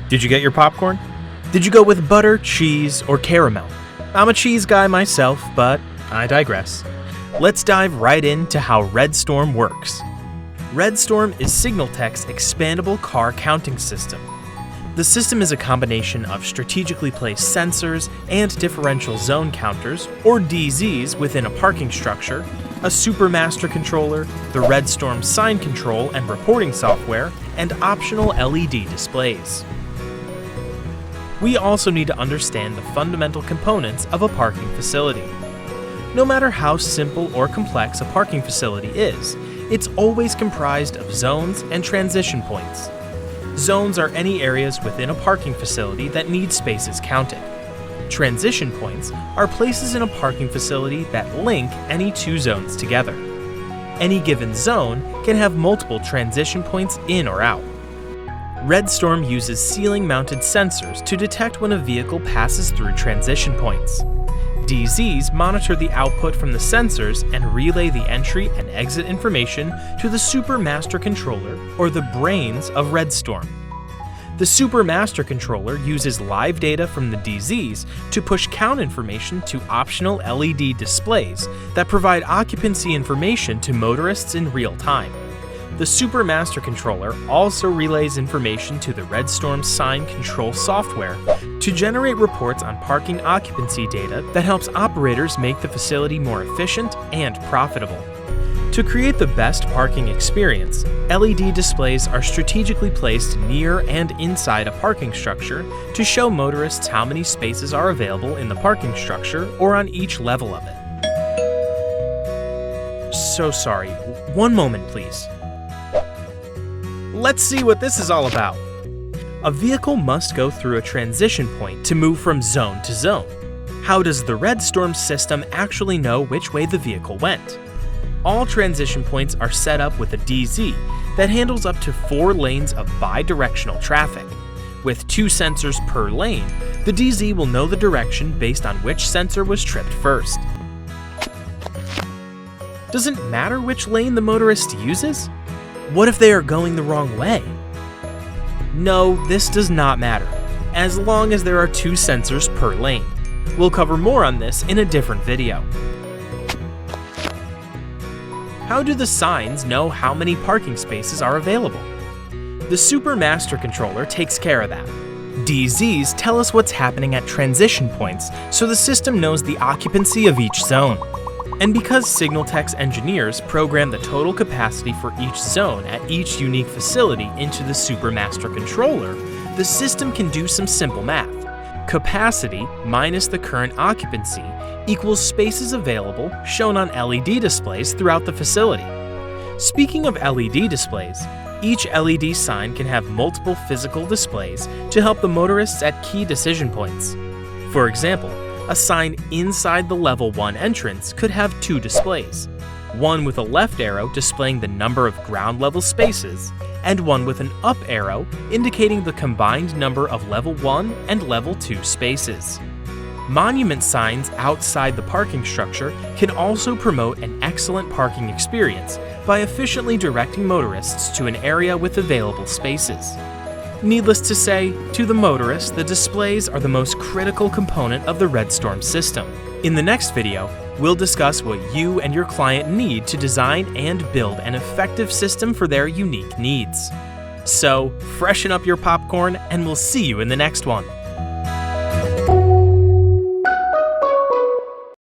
Did you get your popcorn? Did you go with butter, cheese, or caramel? I'm a cheese guy myself, but I digress. Let's dive right into how RedStorm works. RedStorm is Signaltech's expandable car counting system. The system is a combination of strategically placed sensors and differential zone counters, or DZs, within a parking structure, a supermaster controller, the RedStorm sign control and reporting software, and optional LED displays. We also need to understand the fundamental components of a parking facility. No matter how simple or complex a parking facility is, it's always comprised of zones and transition points. Zones are any areas within a parking facility that need spaces counted. Transition points are places in a parking facility that link any two zones together. Any given zone can have multiple transition points in or out. RedStorm uses ceiling-mounted sensors to detect when a vehicle passes through transition points. DZs monitor the output from the sensors and relay the entry and exit information to the Supermaster Controller, or the brains of RedStorm. The Supermaster Controller uses live data from the DZs to push count information to optional LED displays that provide occupancy information to motorists in real time. The Supermaster Controller also relays information to the RedStorm sign control software to generate reports on parking occupancy data that helps operators make the facility more efficient and profitable. To create the best parking experience, LED displays are strategically placed near and inside a parking structure to show motorists how many spaces are available in the parking structure or on each level of it. So sorry, one moment please. Let's see what this is all about. A vehicle must go through a transition point to move from zone to zone. How does the RedStorm system actually know which way the vehicle went? All transition points are set up with a DZ that handles up to 4 lanes of bi-directional traffic. With 2 sensors per lane, the DZ will know the direction based on which sensor was tripped first. Doesn't matter which lane the motorist uses? What if they are going the wrong way? No, this does not matter, as long as there are 2 sensors per lane. We'll cover more on this in a different video. How do the signs know how many parking spaces are available? The Supermaster Controller takes care of that. DZs tell us what's happening at transition points, so the system knows the occupancy of each zone. And because Signaltech's engineers program the total capacity for each zone at each unique facility into the Supermaster Controller, the system can do some simple math. Capacity minus the current occupancy equals spaces available shown on LED displays throughout the facility. Speaking of LED displays, each LED sign can have multiple physical displays to help the motorists at key decision points. For example, a sign inside the Level 1 entrance could have 2 displays, one with a left arrow displaying the number of ground level spaces, and one with an up arrow indicating the combined number of Level 1 and Level 2 spaces. Monument signs outside the parking structure can also promote an excellent parking experience by efficiently directing motorists to an area with available spaces. Needless to say, to the motorist, the displays are the most critical component of the RedStorm system. In the next video, we'll discuss what you and your client need to design and build an effective system for their unique needs. So, freshen up your popcorn and we'll see you in the next one.